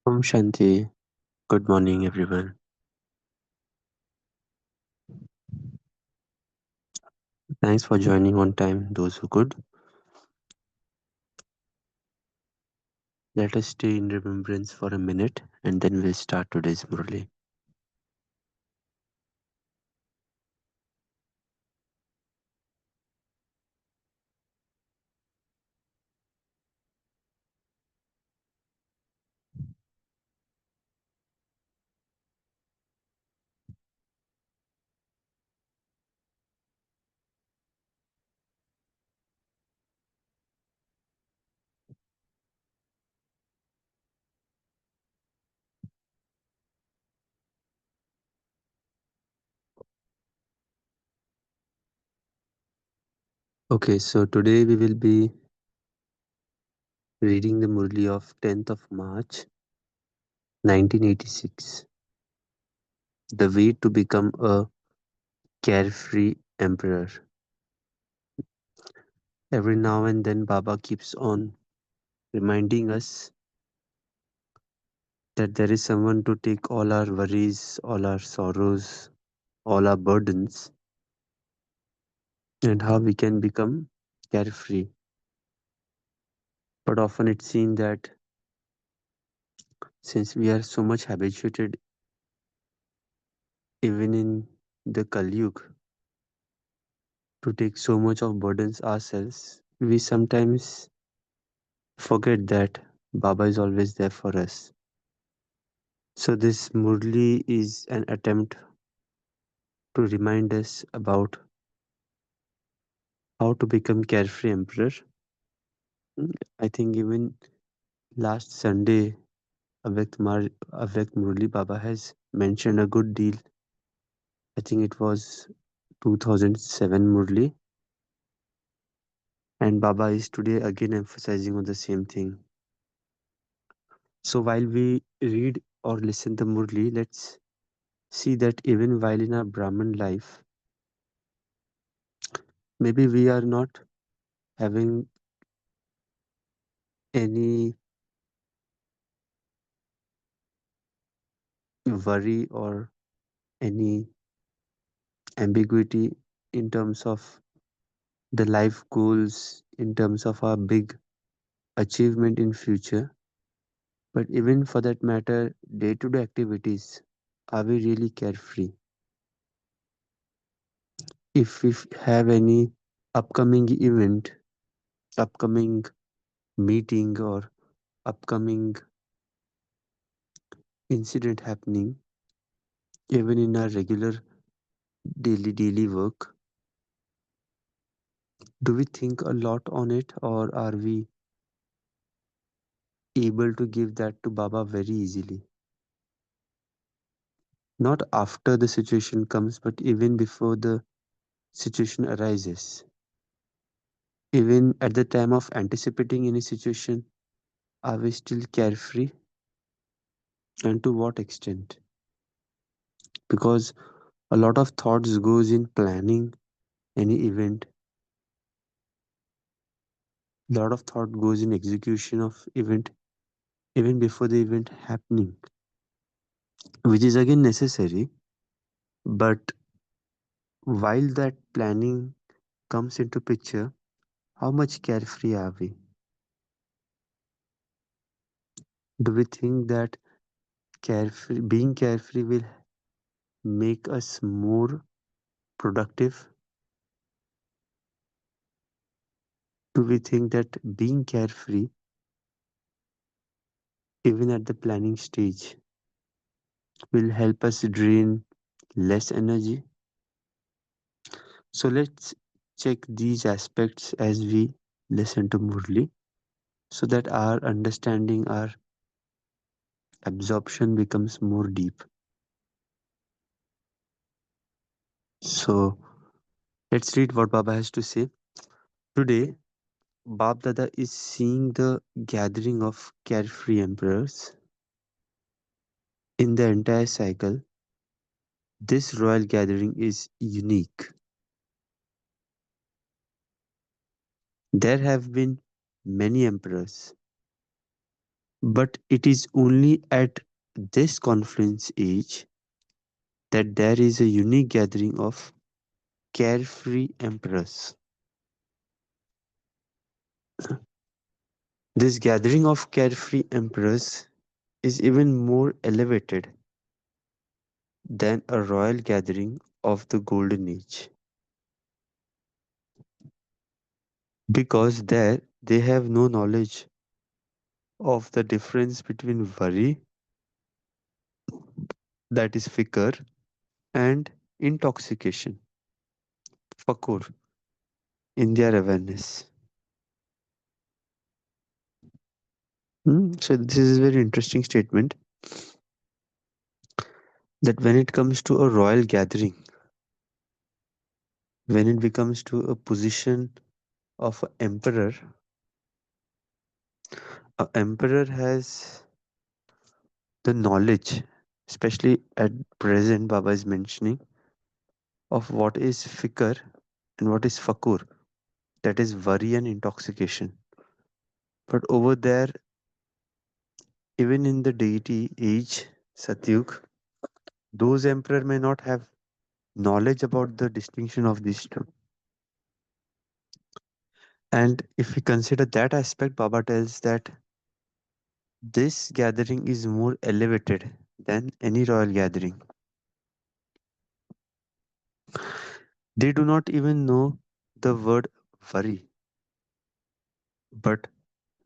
Om Shanti. Good morning, everyone. Thanks for joining on time, those who could. Let us stay in remembrance for a minute and then we'll start today's Murli. Okay, so today we will be reading the Murli of 10th of March 1986. The way to become a carefree emperor. Every now and then Baba keeps on reminding us that there is someone to take all our worries, all our sorrows, all our burdens, and how we can become carefree. But often it's seen that since we are so much habituated, even in the Kali Yuga, to take so much of burdens ourselves, we sometimes forget that Baba is always there for us. So this Murli is an attempt to remind us about how to become carefree emperor. I think even last Sunday, Avyakt Murli Baba has mentioned a good deal. I think it was 2007 Murli, and Baba is today again emphasizing on the same thing. So while we read or listen to Murli, let's see that even while in our Brahman life, maybe we are not having any worry or any ambiguity in terms of the life goals, in terms of our big achievement in future. But even for that matter, day-to-day activities, are we really carefree? If we have any upcoming event, upcoming meeting or upcoming incident happening, even in our regular daily work, do we think a lot on it, or are we able to give that to Baba very easily? Not after the situation comes, but even before the situation arises. Even at the time of anticipating any situation, are we still carefree, and to what extent? Because a lot of thoughts goes in planning any event, a lot of thought goes in execution of event even before the event happening, which is again necessary. But while that planning comes into picture, how much carefree are we? Do we think that being carefree will make us more productive? Do we think that being carefree, even at the planning stage, will help us drain less energy? So let's check these aspects as we listen to Murli so that our understanding, our absorption becomes more deep. So let's read what Baba has to say. Today, Bab Dada is seeing the gathering of carefree emperors in the entire cycle. This royal gathering is unique. There have been many emperors, But it is only at this confluence age that there is a unique gathering of carefree emperors. This gathering of carefree emperors is even more elevated than a royal gathering of the Golden Age because there they have no knowledge of the difference between worry, that is fikr, and intoxication, fakur, in their awareness. So this is a very interesting statement that when it comes to a royal gathering, when it becomes to a position of an emperor has the knowledge, especially at present, Baba is mentioning of what is fikr and what is fakur, that is worry and intoxication. But over there, even in the deity age, Satyug, those emperor may not have knowledge about the distinction of these two. And if we consider that aspect, Baba tells that this gathering is more elevated than any royal gathering. They do not even know the word worry, but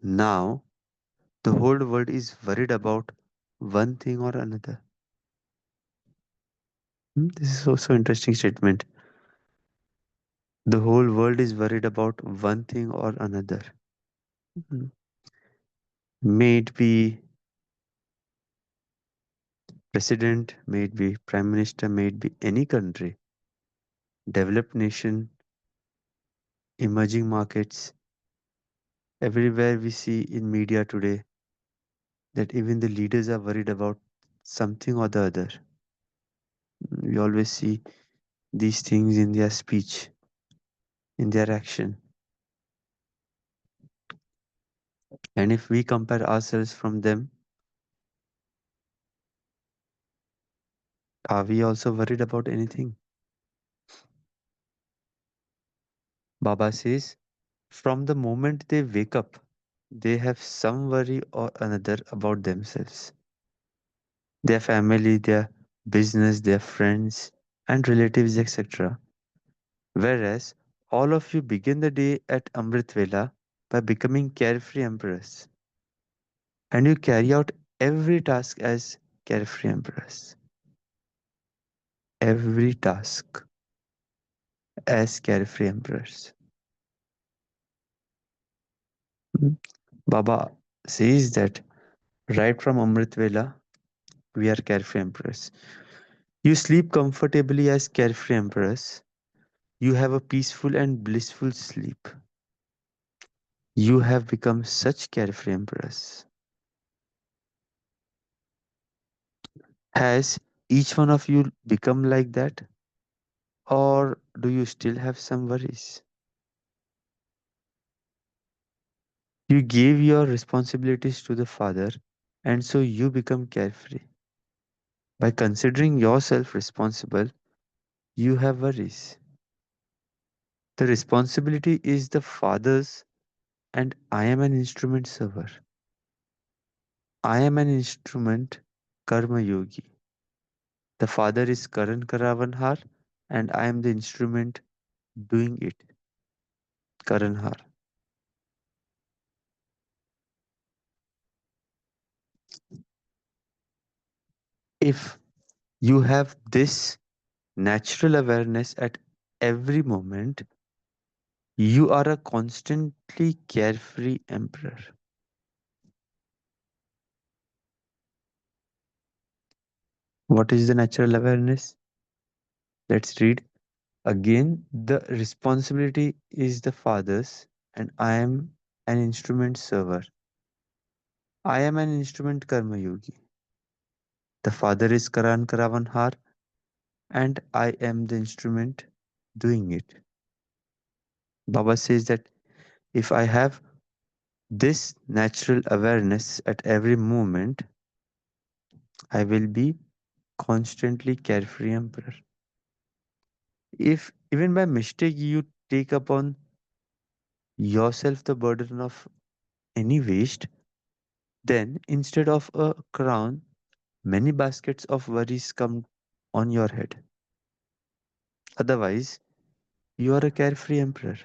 now the whole world is worried about one thing or another. This is also interesting statement. The whole world is worried about one thing or another. Mm. May it be president, may it be prime minister, may it be any country, developed nation, emerging markets. Everywhere we see in media today that even the leaders are worried about something or the other. We always see these things in their speech, in their action. And if we compare ourselves from them, are we also worried about anything? Baba says, from the moment they wake up, they have some worry or another about themselves, their family, their business, their friends, and relatives, etc. Whereas all of you begin the day at Amrit Vela by becoming carefree emperors, and you carry out every task as carefree emperors. Every task as carefree emperors. Mm. Baba says that right from Amrit Vela, we are carefree emperors. You sleep comfortably as carefree emperors. You have a peaceful and blissful sleep. You have become such carefree emperors. Has each one of you become like that? Or do you still have some worries? You gave your responsibilities to the Father, and so you become carefree. By considering yourself responsible, you have worries. The responsibility is the Father's, and I am an instrument server. I am an instrument Karma Yogi. The Father is Karan Karavanhar, and I am the instrument doing it, Karanhar. If you have this natural awareness at every moment, you are a constantly carefree emperor. What is the natural awareness? Let's read. Again, the responsibility is the Father's, and I am an instrument server. I am an instrument Karma Yogi. The Father is Karan Karavanhar, and I am the instrument doing it. Baba says that if I have This natural awareness at every moment, I will be constantly carefree emperor. If even by mistake you take upon yourself the burden of any waste, then instead of a crown, many baskets of worries come on your head. Otherwise, you are a carefree emperor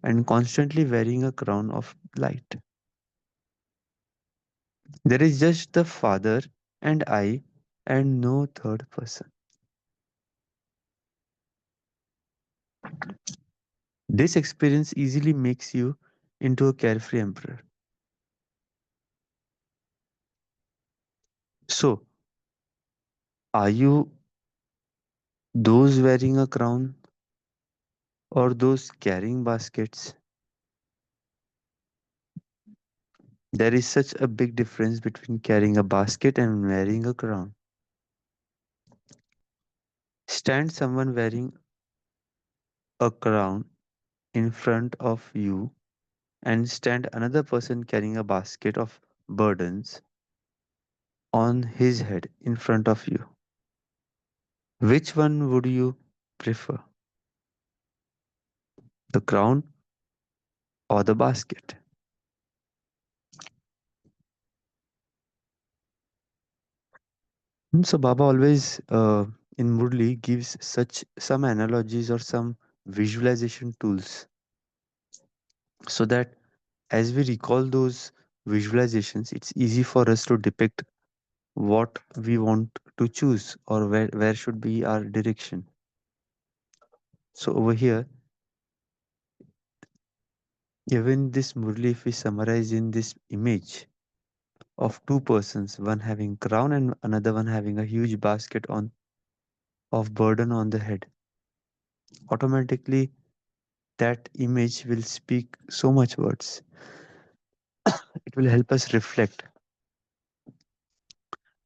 and constantly wearing a crown of light. There is just the Father and I, and no third person. This experience easily makes you into a carefree emperor. So, are you those wearing a crown or those carrying baskets? There is such a big difference between carrying a basket and wearing a crown. Stand someone wearing a crown in front of you and stand another person carrying a basket of burdens on his head in front of you. Which one would you prefer, the crown or the basket? So Baba always in Murli gives such some analogies or some visualization tools so that as we recall those visualizations, it's easy for us to depict what we want to choose or where should be our direction. So over here, even this Murli, if we summarize in this image of two persons, one having crown and another one having a huge basket on of burden on the head, automatically that image will speak so much words. It will help us reflect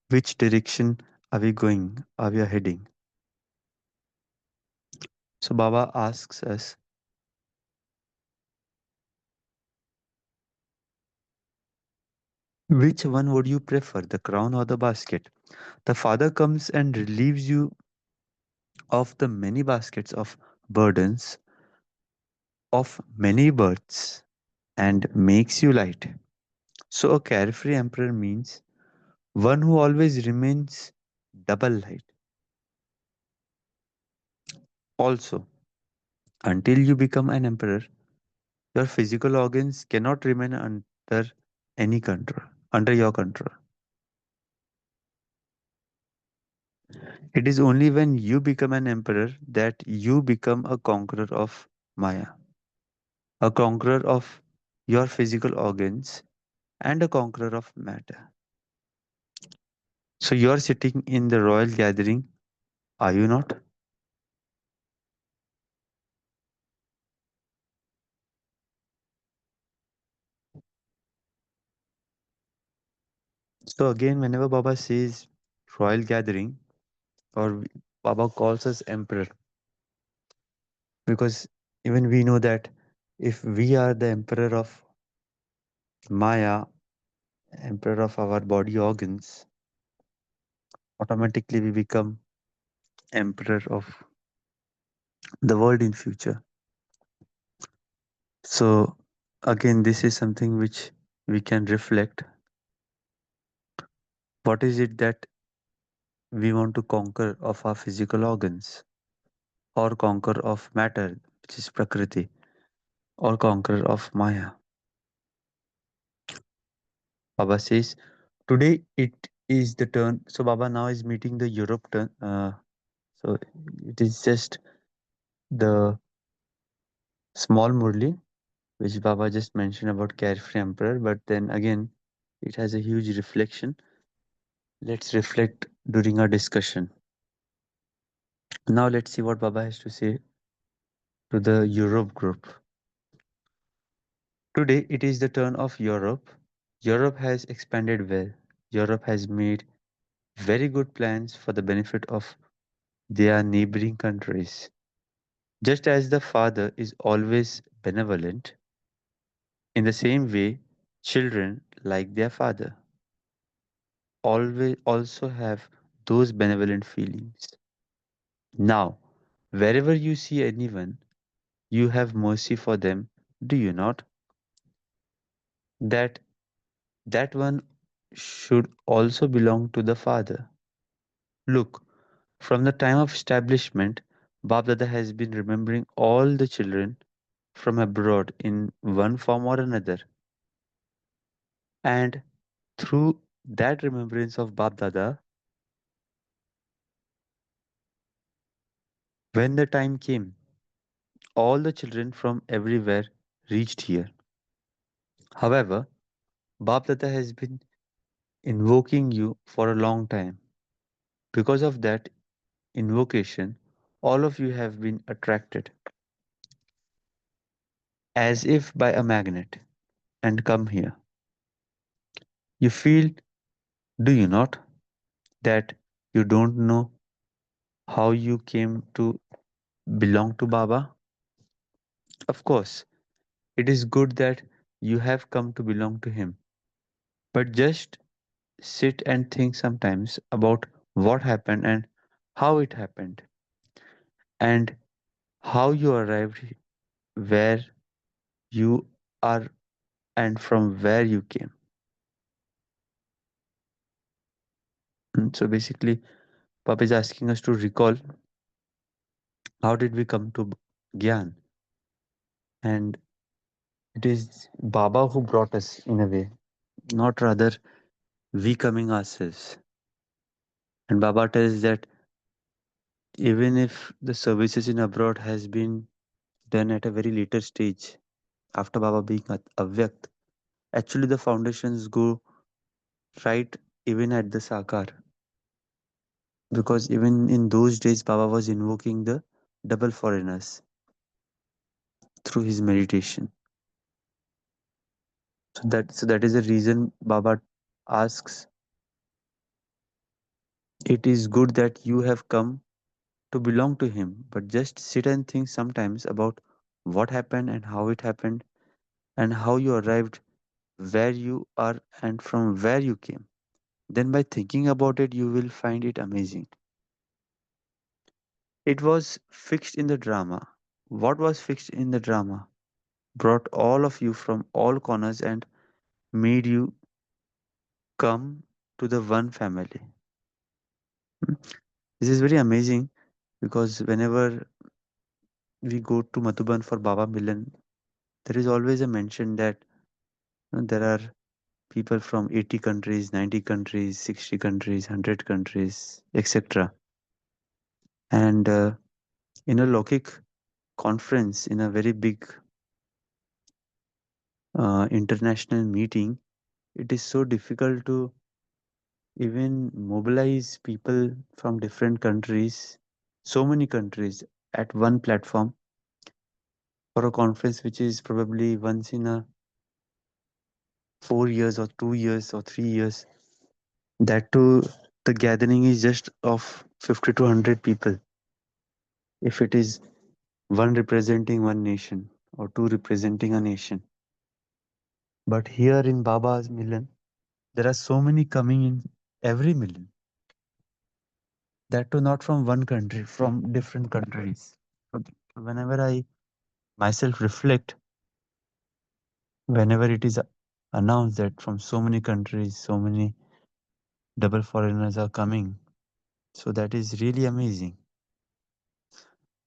which direction are we going, are we heading. So Baba asks us, which one would you prefer, the crown or the basket? The Father comes and relieves you of the many baskets of burdens, of many births, and makes you light. So a carefree emperor means one who always remains double light. Also, until you become an emperor, your physical organs cannot remain under any control, under your control. It is only when you become an emperor that you become a conqueror of Maya, a conqueror of your physical organs, and a conqueror of matter. So you are sitting in the royal gathering, are you not? So again, whenever Baba says royal gathering, or Baba calls us emperor, because even we know that if we are the emperor of Maya, emperor of our body organs, automatically we become emperor of the world in future. So again, this is something which we can reflect. What is it that we want to conquer of our physical organs, or conquer of matter, which is Prakriti, or conquer of Maya? Baba says, today it is the turn. So Baba now is meeting the Europe turn. So it is just the small Murli, which Baba just mentioned about Carefree Emperor, but then again, it has a huge reflection. Let's reflect during our discussion. Now let's see what Baba has to say to the Europe group. Today it is the turn of Europe. Europe has expanded well. Europe has made very good plans for the benefit of their neighboring countries. Just as the Father is always benevolent, in the same way, Children, like their father, always also have those benevolent feelings. Now, wherever you see anyone, you have mercy for them, do you not? That that one should also belong to the father. Look, from the time of establishment, Bab Dada has been remembering all the children from abroad in one form or another. And through that remembrance of Bab Dada, when the time came, all the children from everywhere reached here. However, Bab Dada has been invoking you for a long time. Because of that invocation, all of you have been attracted as if by a magnet and come here. You feel, do you not, that you don't know how you came to belong to Baba? Of course, it is good that you have come to belong to him. But just sit and think sometimes about what happened and how it happened and how you arrived where you are and from where you came. So basically, Papa is asking us to recall how did we come to Gyan, and it is Baba who brought us in a way, not rather we coming ourselves. And Baba tells that even if the services in abroad has been done at a very later stage after Baba being avyakt, actually the foundations go right even at the Sakar, because even in those days Baba was invoking the double foreigners through his meditation. So that is the reason Baba asks, it is good that you have come to belong to him, but just sit and think sometimes about what happened and how it happened and how you arrived where you are and from where you came. Then by thinking about it, you will find it amazing. It was fixed in the drama. What was fixed in the drama brought all of you from all corners and made you come to the one family. Hmm. This is very amazing because whenever we go to Madhuban for Baba Milan, there is always a mention that there are people from 80 countries, 90 countries, 60 countries, 100 countries, etc. And in a Lokik conference, in a very big international meeting, it is so difficult to even mobilize people from different countries, so many countries at one platform for a conference which is probably once in a 4 years or 2 years or 3 years. That too, the gathering is just of 50 to 100 people. If it is one representing one nation or two representing a nation. But here in Baba's Milan, there are so many coming in every million. That too not from one country, from different countries. So whenever I myself reflect, whenever it is announced that from so many countries, so many double foreigners are coming, so that is really amazing.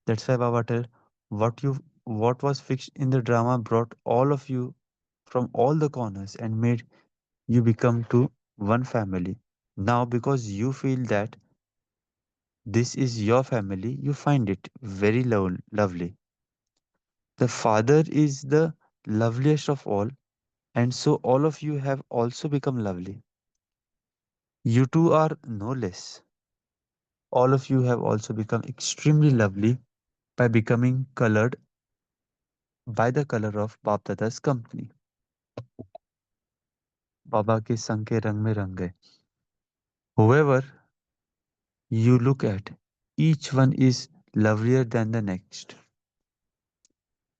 That's why Baba tell, what was fixed in the drama brought all of you from all the corners and made you become to one family. Now because you feel that this is your family, you find it very lovely. The Father is the loveliest of all, and so all of you have also become lovely. You two are no less. All of you have also become extremely lovely by becoming colored by the color of Bap Dada's company. Baba ke संग के रंग में रंग गए. Whoever you look at, each one is lovelier than the next.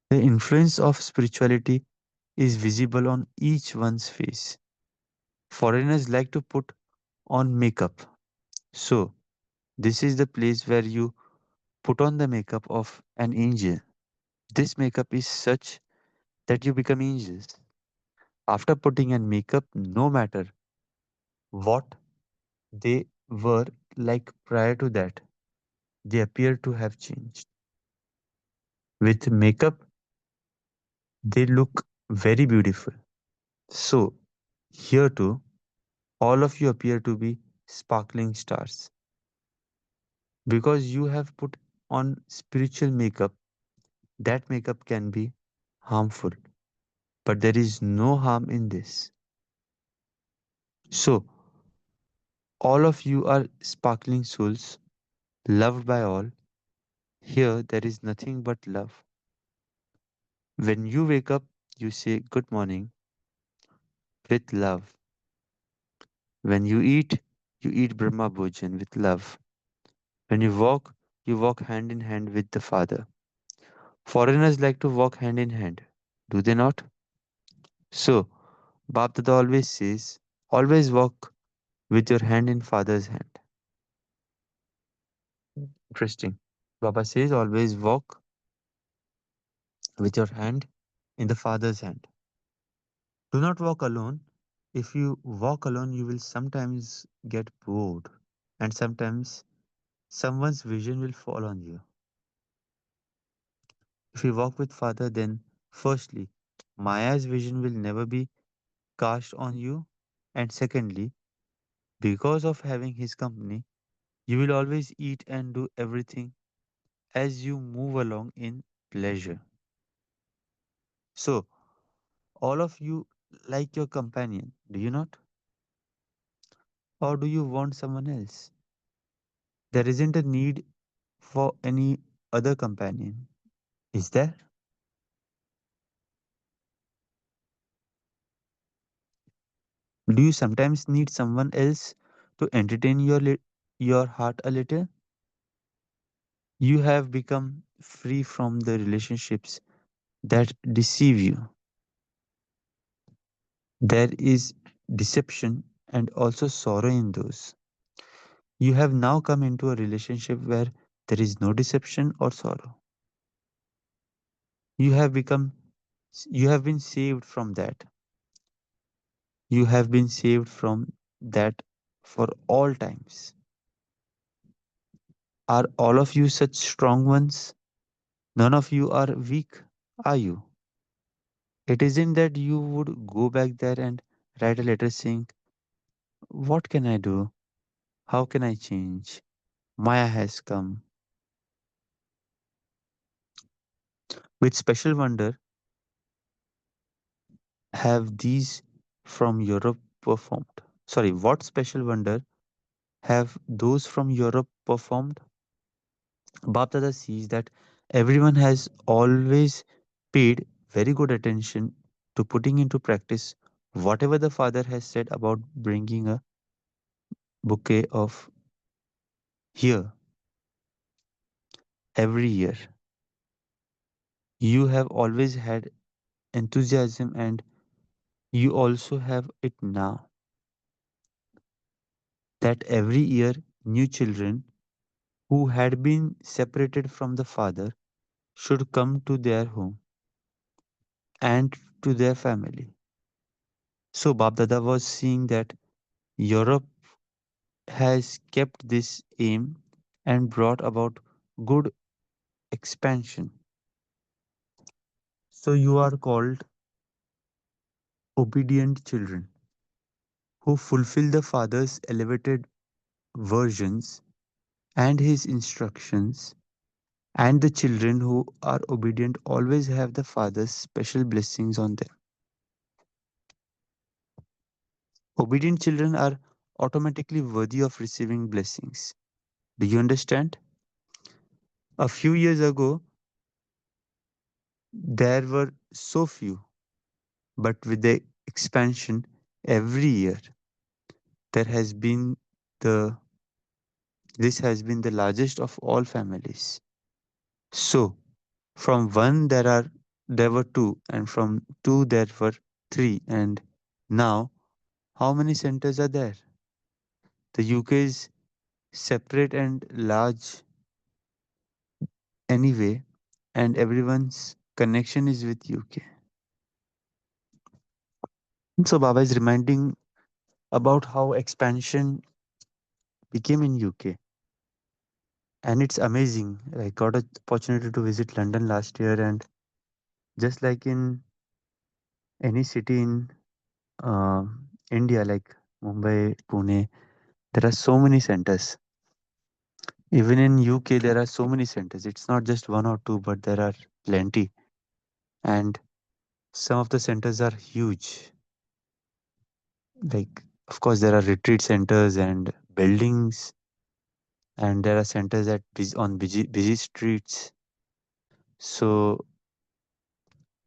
The influence of spirituality is visible on each one's face. Foreigners like to put on makeup. So, this is the place where you put on the makeup of an angel. This makeup is such that you become angels. After putting on makeup, no matter what they were like prior to that, they appear to have changed. With makeup, they look very beautiful. So, here too, all of you appear to be sparkling stars. Because you have put on spiritual makeup, that makeup can be harmful. But there is no harm in this. So, all of you are sparkling souls, loved by all. Here, there is nothing but love. When you wake up, you say good morning with love. When you eat Brahma Bhojan with love. When you walk hand in hand with the Father. Foreigners like to walk hand in hand, do they not? So, Bapdada always says, always walk with your hand in Father's hand. Interesting. Baba says, always walk with your hand in the Father's hand. Do not walk alone. If you walk alone, you will sometimes get bored, and sometimes someone's vision will fall on you. If you walk with Father, then firstly, Maya's vision will never be cast on you, and secondly, because of having his company, you will always eat and do everything as you move along in pleasure. So, all of you like your companion, do you not? Or do you want someone else? There isn't a need for any other companion, is there? Do you sometimes need someone else to entertain your heart a little? You have become free from the relationships that deceive you. There is deception and also sorrow in those. You have now come into a relationship where there is no deception or sorrow. You have become, you have been saved from that. You have been saved from that for all times. Are all of you such strong ones? None of you are weak, are you? It isn't that you would go back there and write a letter saying, what can I do? How can I change? Maya has come. With special wonder, have these from Europe performed? Sorry, what special wonder have those from Europe performed? Bapdada sees that everyone has always paid very good attention to putting into practice whatever the father has said about bringing a bouquet of here every year. You have always had enthusiasm and you also have it now that every year new children who had been separated from the father should come to their home and to their family. So Babdada was seeing that Europe has kept this aim and brought about good expansion. So you are called obedient children who fulfill the Father's elevated versions and his instructions, and the children who are obedient always have the Father's special blessings on them. Obedient children are automatically worthy of receiving blessings. Do you understand? A few years ago, there were so few, but with the expansion every year, there has been the this has been the largest of all families. So, from one there are there were two, and from two there were three, and now how many centers are there? The UK is separate and large anyway, and everyone's connection is with UK. So Baba is reminding about how expansion became in UK, and it's amazing. I got an opportunity to visit London last year, and just like in any city in uh, India, like Mumbai, Pune, there are so many centers. Even in UK, there are so many centers. It's not just one or two, but there are plenty. And some of the centers are huge. Like, of course, there are retreat centers and buildings, and there are centers on busy streets. So,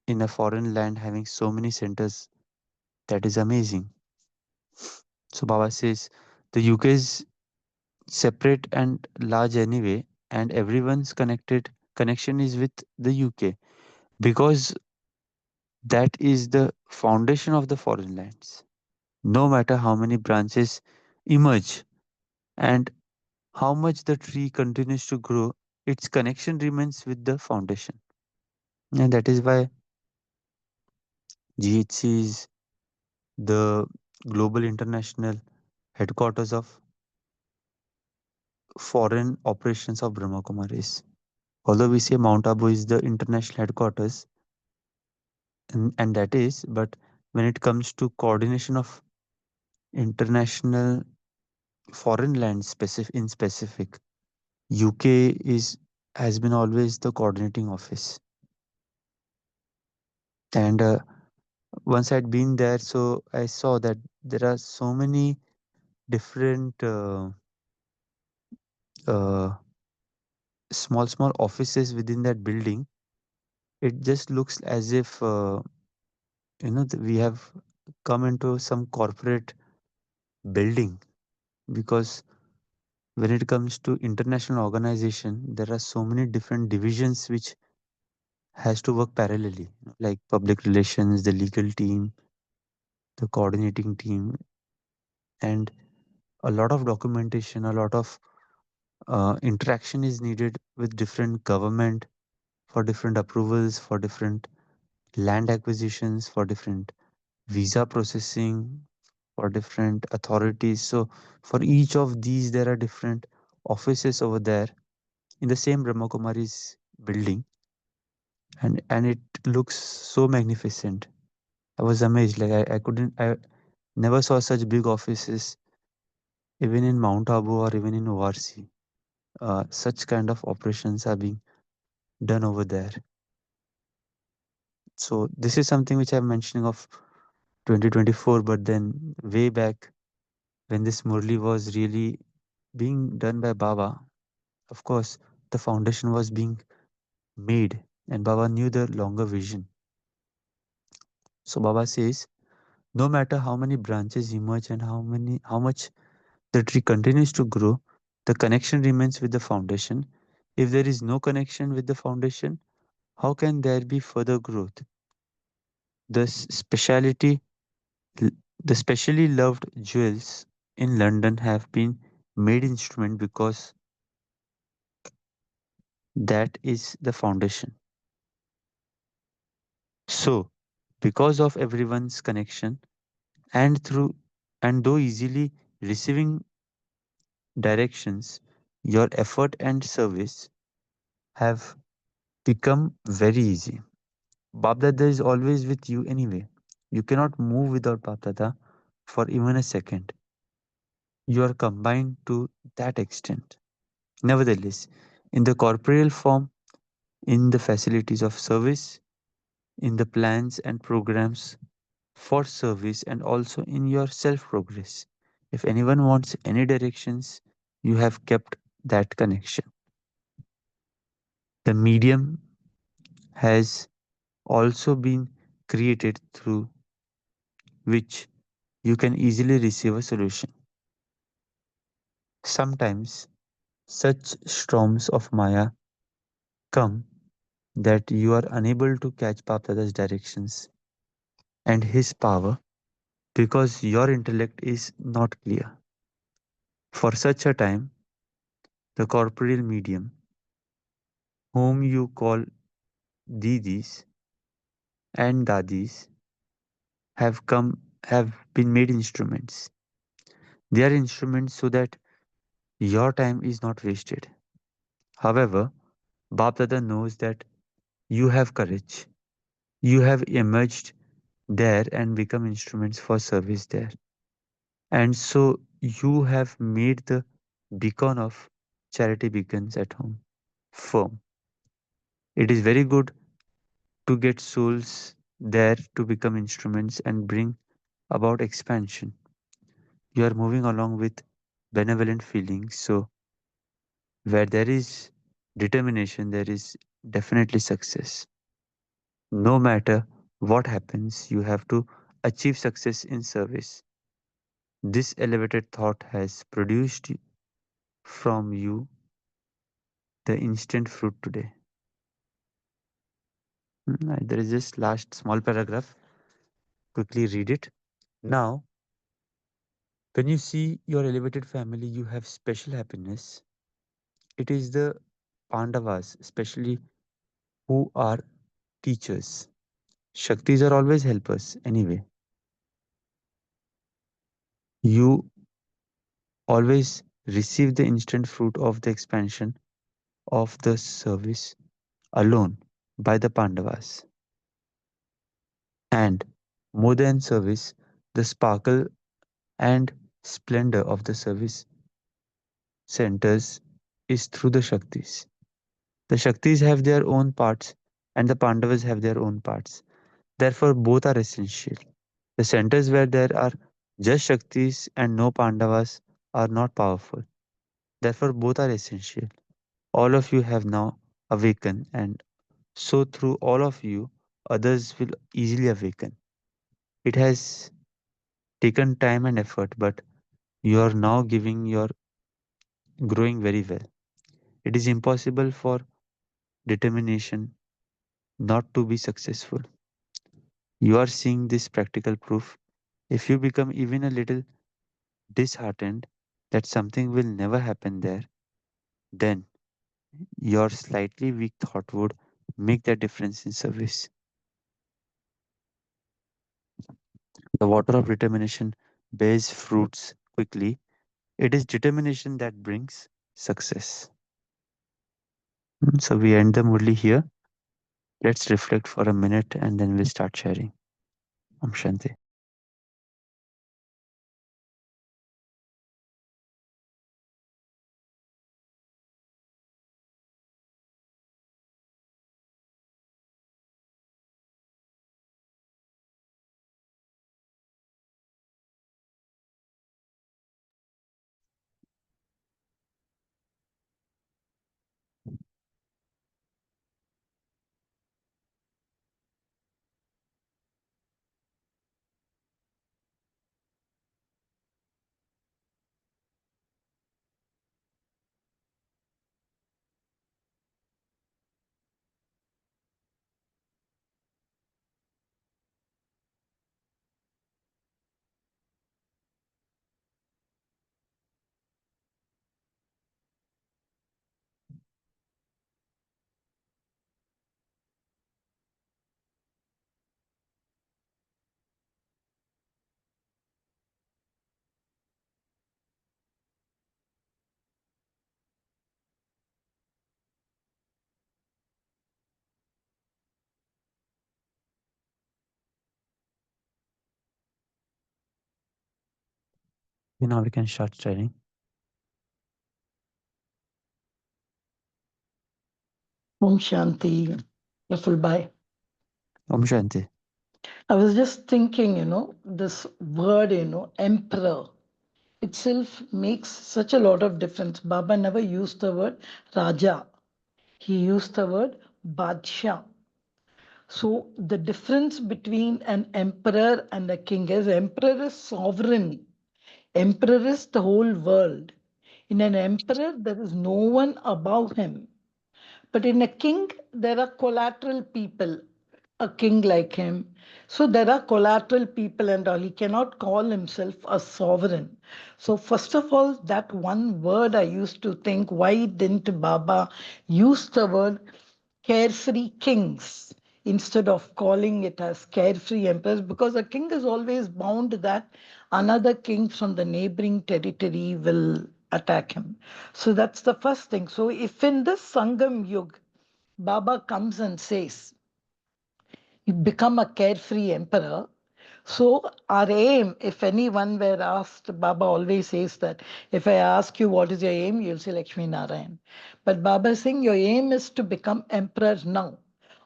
in a foreign land, having so many centers, that is amazing. So, Baba says the UK is separate and large anyway, and everyone's connection is with the UK because that is the foundation of the foreign lands. No matter how many branches emerge and how much the tree continues to grow, its connection remains with the foundation. And that is why GHC is the global international headquarters of foreign operations of Brahma Kumaris. Although we say Mount Abu is the international headquarters, and that is, but when it comes to coordination of international foreign lands specific, UK is has been always the coordinating office. And once I'd been there, so I saw that there are so many different uh, small offices within that building. It just looks as if we have come into some corporate building because when it comes to international organization, there are so many different divisions which has to work parallelly, like public relations, the legal team, the coordinating team, and a lot of documentation, a lot of interaction is needed with different government for different approvals, for different land acquisitions, for different visa processing, for different authorities. So for each of these, there are different offices over there in the same Brahma Kumaris building, and it looks so magnificent. I was amazed. Like I never saw such big offices even in Mount Abu or even in ORC. Such kind of operations are being done over there. So this is something which I'm mentioning of 2024, but then way back when this Murli was really being done by Baba, of course, the foundation was being made, and Baba knew the longer vision. So Baba says, no matter how many branches emerge and how much the tree continues to grow, the connection remains with the foundation. If there is no connection with the foundation, how can there be further growth? The speciality, the specially loved jewels in London have been made instrument because that is the foundation. So, because of everyone's connection and through and though easily receiving directions, your effort and service have become very easy. Bapdada is always with you anyway. You cannot move without Bapdada for even a second. You are combined to that extent. Nevertheless, in the corporeal form, in the facilities of service, in the plans and programs for service, and also in your self progress. If anyone wants any directions, you have kept that connection. The medium has also been created through which you can easily receive a solution. Sometimes such storms of Maya come that you are unable to catch Bap Dada's directions and his power because your intellect is not clear. For such a time, the corporeal medium, whom you call Didis and Dadis, have been made instruments. They are instruments so that your time is not wasted. However, Bap Dada knows that you have courage. You have emerged there and become instruments for service there. And so you have made the beacon of charity begins at home firm. It is very good to get souls there to become instruments and bring about expansion. You are moving along with benevolent feelings. So, where there is determination, there is definitely success. No matter what happens, you have to achieve success in service. This elevated thought has produced from you the instant fruit today. There is this last small paragraph. Quickly read it. Now, when you see your elevated family, you have special happiness. It is the Pandavas, especially, who are teachers. Shaktis are always helpers anyway. You always receive the instant fruit of the expansion of the service alone by the Pandavas. And more than service, the sparkle and splendor of the service centers is through the Shaktis. The Shaktis have their own parts and the Pandavas have their own parts. Therefore, both are essential. The centers where there are just Shaktis and no Pandavas are not powerful. Therefore, both are essential. All of you have now awakened, and so through all of you, others will easily awaken. It has taken time and effort, but you are now giving your growing very well. It is impossible for determination not to be successful. You are seeing this practical proof. If you become even a little disheartened that something will never happen there, then your slightly weak thought would make the difference in service. The water of determination bears fruits quickly. It is determination that brings success. So we end the Murli here. Let's reflect for a minute and then we'll start sharing. Om Shanti. Now we can start sharing. Om Shanti. Full bye. Om Shanti. I was just thinking, this word, emperor itself makes such a lot of difference. Baba never used the word Raja, he used the word Badsha. So the difference between an emperor and a king is emperor is sovereign, emperor is the whole world. In an emperor, there is no one above him. But in a king, there are collateral people, a king like him. So there are collateral people and all. He cannot call himself a sovereign. So, first of all, that one word I used to think, why didn't Baba use the word carefree kings instead of calling it as carefree emperors? Because a king is always bound that another king from the neighboring territory will attack him. So that's the first thing. So if in this Sangam Yug, Baba comes and says, you become a carefree emperor. So, our aim, if anyone were asked, Baba always says that if I ask you what is your aim, you'll say Lakshmi Narayan. But Baba is saying your aim is to become emperor now.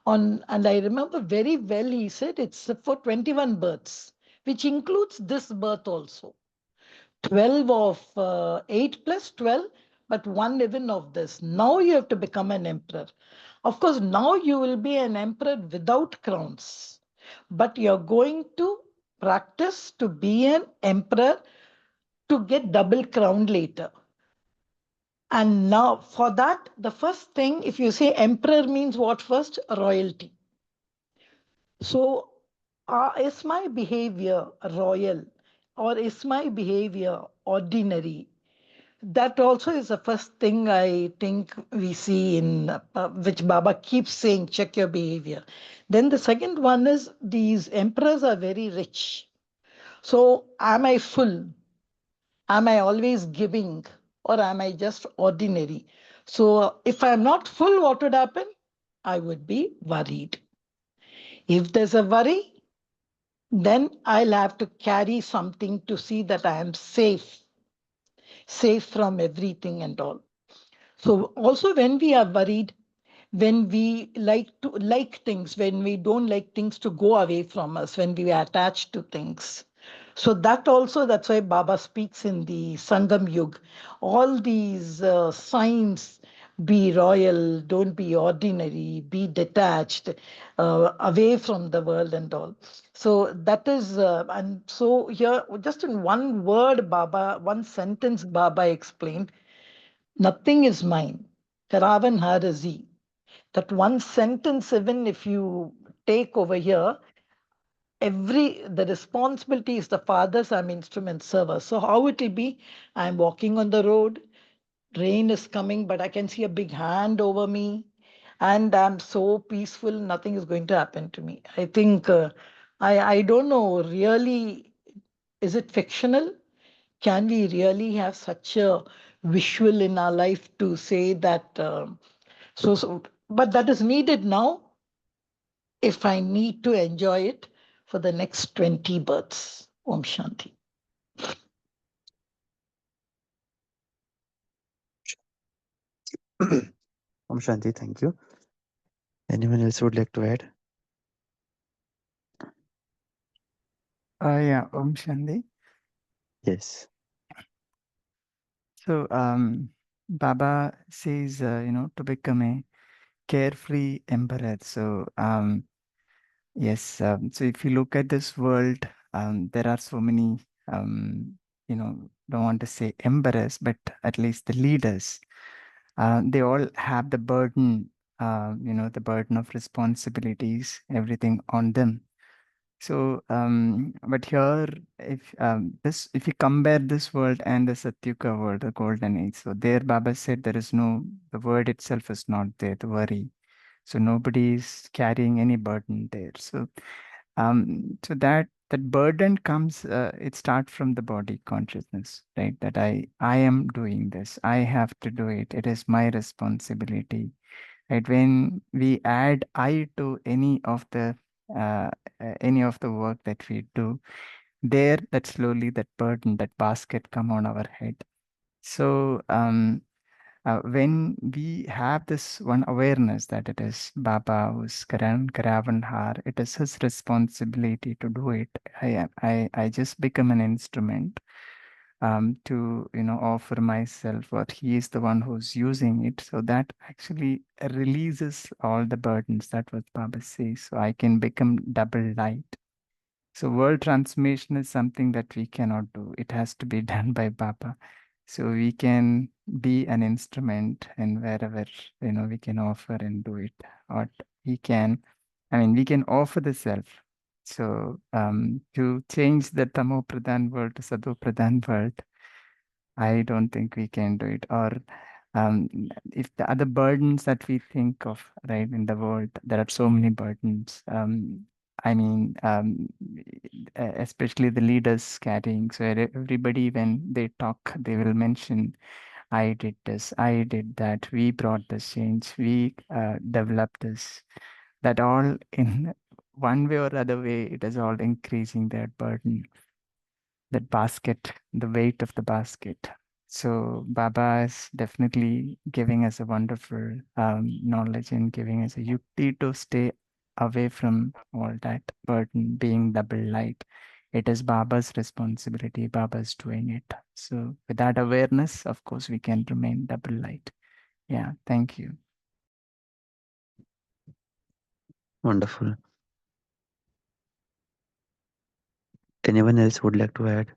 And I remember very well, he said it's for 21 births, which includes this birth also. 12 of 8 plus 12, but one even of this. Now you have to become an emperor. Of course, now you will be an emperor without crowns, but you're going to practice to be an emperor to get double crown later. And now, for that, the first thing, if you say emperor means what first? Royalty. So, is my behavior royal or is my behavior ordinary? That also is the first thing I think we see in which Baba keeps saying, check your behavior. Then the second one is these emperors are very rich. So am I full? Am I always giving? Or am I just ordinary? So if I'm not full, what would happen? I would be worried. If there's a worry, then I'll have to carry something to see that I am safe from everything and all. So also when we are worried, when we like things, when we don't like things to go away from us, when we are attached to things. So that also, that's why Baba speaks in the Sangam Yug. All these signs, be royal, don't be ordinary, be detached, away from the world and all. So that is, and so here, just in one word, Baba, one sentence, Baba explained, nothing is mine. Karavan Harazi. That one sentence, even if you take over here, the responsibility is the father's, I'm instrument server. So how it will be? I'm walking on the road, rain is coming, but I can see a big hand over me, and I'm so peaceful, nothing is going to happen to me. I think I don't know really, is it fictional? Can we really have such a visual in our life to say that? But that is needed now if I need to enjoy it for the next 20 births. Om Shanti. Om Shanti, thank you. Anyone else would like to add? Yeah, Om Shanti. Yes. So, Baba says, to become a carefree emperor. So, yes, so if you look at this world, there are so many, don't want to say emperors, but at least the leaders. They all have the burden, the burden of responsibilities, everything on them. So, but here, if you compare this world and the Satyuga world, the golden age, so there Baba said there is no, the word itself is not there, the worry. So nobody is carrying any burden there. So that burden comes, it starts from the body consciousness, right? That I am doing this, I have to do it. It is my responsibility, right? When we add I to uh, any of the work that we do, there that slowly that burden, that basket come on our head. So when we have this one awareness that it is Baba who's Karavanhar, it is his responsibility to do it. I just become an instrument to offer myself, or he is the one who's using it. So that actually releases all the burdens. That what Baba says. So I can become double light. So world transformation is something that we cannot do. It has to be done by Baba. So we can be an instrument and wherever, we can offer and do it. Or we can, we can offer the self. So to change the Tamo Pradhan world to Sado Pradhan world, I don't think we can do it. Or um, if the other burdens that we think of, right, in the world, there are so many burdens. I mean, especially the leaders carrying. So everybody, when they talk, they will mention, I did this, I did that, we brought this change, we developed this. That all in one way or other way, it is all increasing their burden, that basket, the weight of the basket. So Baba is definitely giving us a wonderful knowledge and giving us a yukti to stay away from all that burden, being double light. It is Baba's responsibility. Baba's doing it. So with that awareness, of course, we can remain double light. Yeah, thank you. Wonderful. Anyone else would like to add?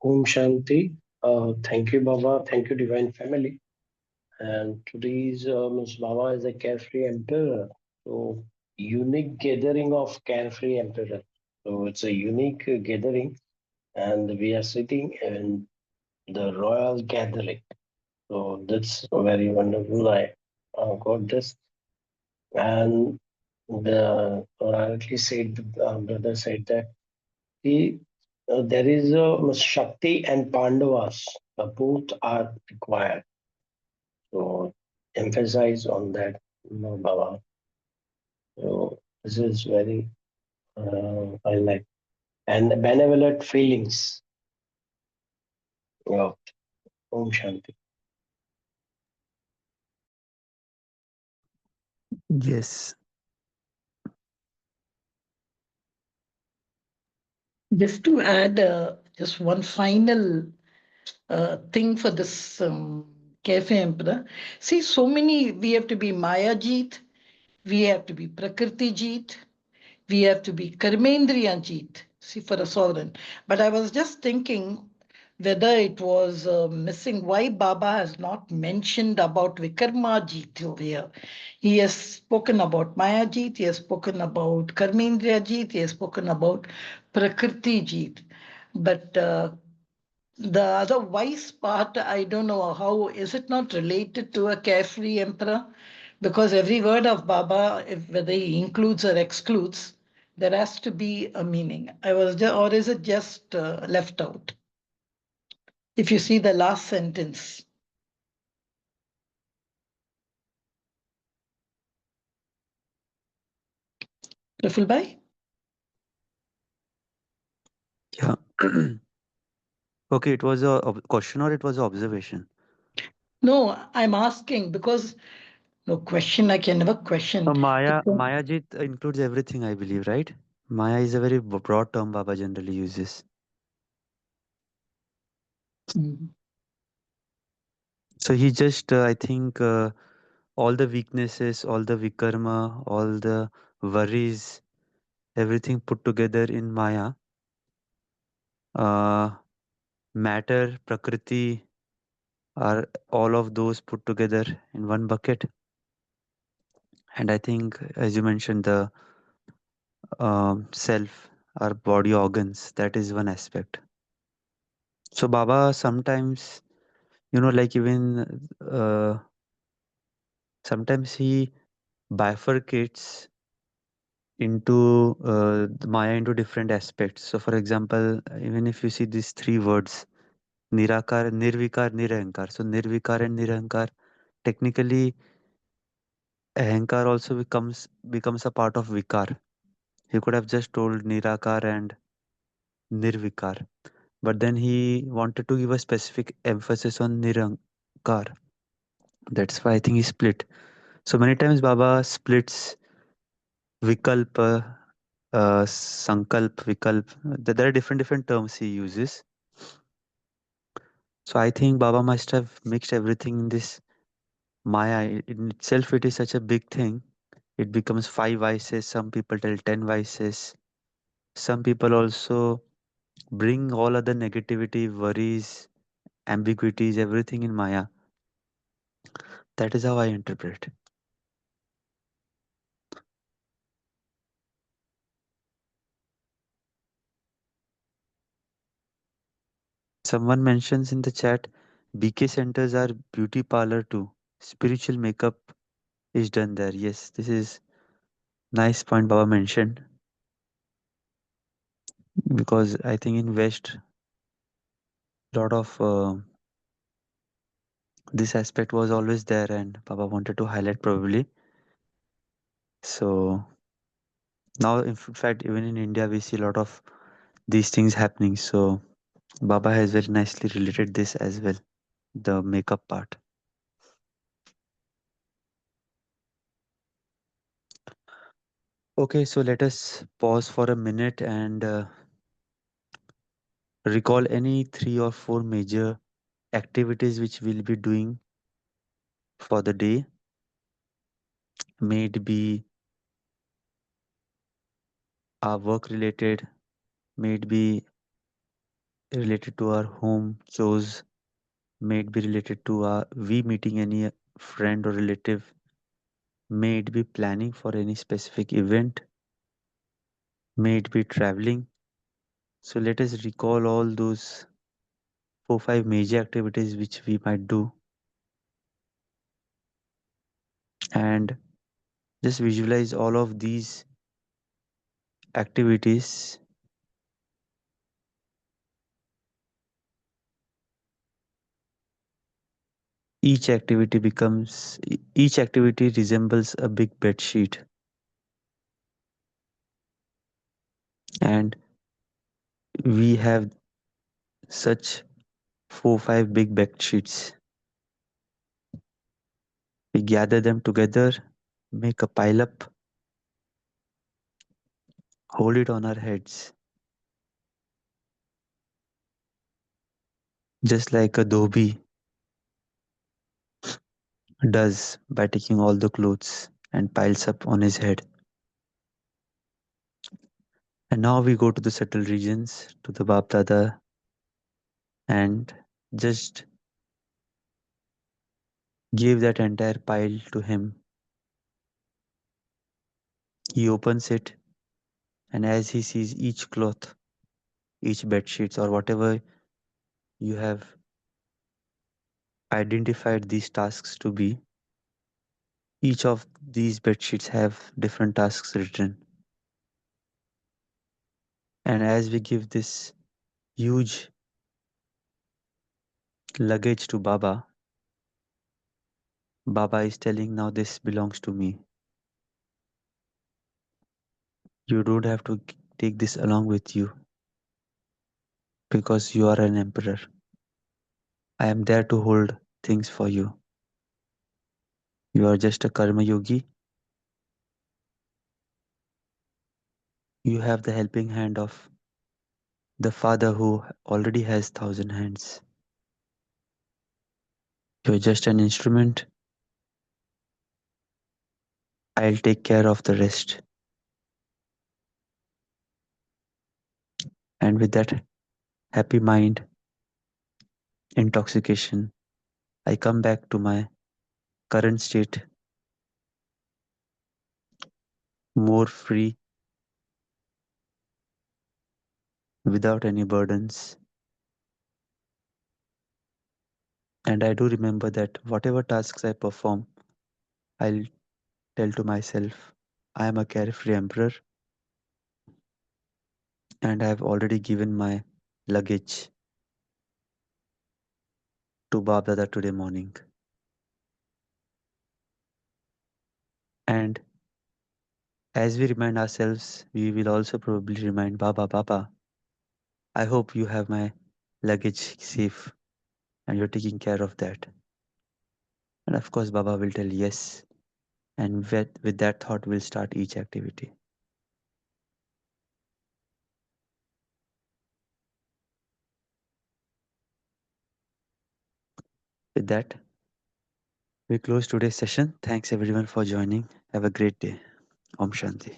Om Shanti. Thank you, Baba. Thank you, Divine Family. And today's Ms. Baba is a carefree emperor. So, unique gathering of carefree emperor. So, it's a unique gathering, and we are sitting in the royal gathering. So, that's very wonderful. I got this. And the rightly said, brother said that he, there is a Shakti and Pandavas, both are required. So emphasize on that, Baba. So this is very I like and benevolent feelings. Yeah. Om Shanti. Yes. Just to add just one final thing for this cafe emperor. See, so many, we have to be Maya Jeet, we have to be Prakriti Jeet, we have to be Karmendriya Jeet, see, for a sovereign. But I was just thinking whether it was missing, why Baba has not mentioned about Vikarma Jeet over here. He has spoken about Maya Jeet, he has spoken about Karmendriya Jeet, he has spoken about Prakriti Jeet. But the other wise part, I don't know how, is it not related to a carefree emperor? Because every word of Baba, if, whether he includes or excludes, there has to be a meaning. Or is it just left out? If you see the last sentence, Prafulbhai? Yeah. Okay, it was a question or it was a observation? No, I'm asking because no question, I can never question. Maya Jit includes everything, I believe, right? Maya is a very broad term Baba generally uses. Mm. So he just, I think, all the weaknesses, all the vikarma, all the worries, everything put together in Maya, uh, matter, prakriti, are all of those put together in one bucket. And I think, as you mentioned, the self, our body organs, that is one aspect. So Baba sometimes, like even sometimes he bifurcates into the Maya into different aspects. So, for example, even if you see these three words, Nirakar, Nirvikar, Nirahankar. So, Nirvikar and Nirahankar, technically, Ahankar also becomes a part of Vikar. He could have just told Nirakar and Nirvikar, but then he wanted to give a specific emphasis on Nirahankar. That's why I think he split. So many times Baba splits Vikalpa, Sankalp, Vikalp. There are different terms he uses. So I think Baba must have mixed everything in this Maya. In itself, it is such a big thing. It becomes five vices. Some people tell 10 vices. Some people also bring all other negativity, worries, ambiguities, everything in Maya. That is how I interpret. Someone mentions in the chat, BK centers are beauty parlor too. Spiritual makeup is done there. Yes, this is nice point Baba mentioned, because I think in West, lot of this aspect was always there, and Baba wanted to highlight probably. So now, in fact, even in India, we see a lot of these things happening. So Baba has very nicely related this as well, the makeup part. Okay, so let us pause for a minute and recall any 3 or 4 major activities which we'll be doing for the day. May it be our work related, may it be related to our home chores, may it be related to our we meeting any friend or relative, may it be planning for any specific event, may it be traveling. So let us recall all those 4 5 major activities which we might do, and just visualize all of these activities. Each activity resembles a big bed sheet, and we have such 4 5 big bed sheets. We gather them together, make a pile up, hold it on our heads, just like a dhobi does by taking all the clothes and piles up on his head. And now we go to the subtle regions, to the Bap Dada, and just give that entire pile to him. He opens it, and as he sees each cloth, each bed sheets, or whatever you have identified these tasks to be, each of these bed sheets have different tasks written. And as we give this huge luggage to Baba, Baba is telling, now this belongs to me. You don't have to take this along with you because you are an emperor. I am there to hold things for you. You are just a karma yogi. You have the helping hand of the Father who already has 1,000 hands. You're just an instrument. I'll take care of the rest. And with that happy mind, intoxication, I come back to my current state, more free, without any burdens. And I do remember that whatever tasks I perform, I'll tell to myself, I am a carefree emperor, and I have already given my luggage to Bab Dada today morning. And as we remind ourselves, we will also probably remind Baba, I hope you have my luggage safe and you're taking care of that. And of course, Baba will tell yes. And with that thought, we'll start each activity. With that, we close today's session. Thanks everyone for joining. Have a great day. Om Shanti.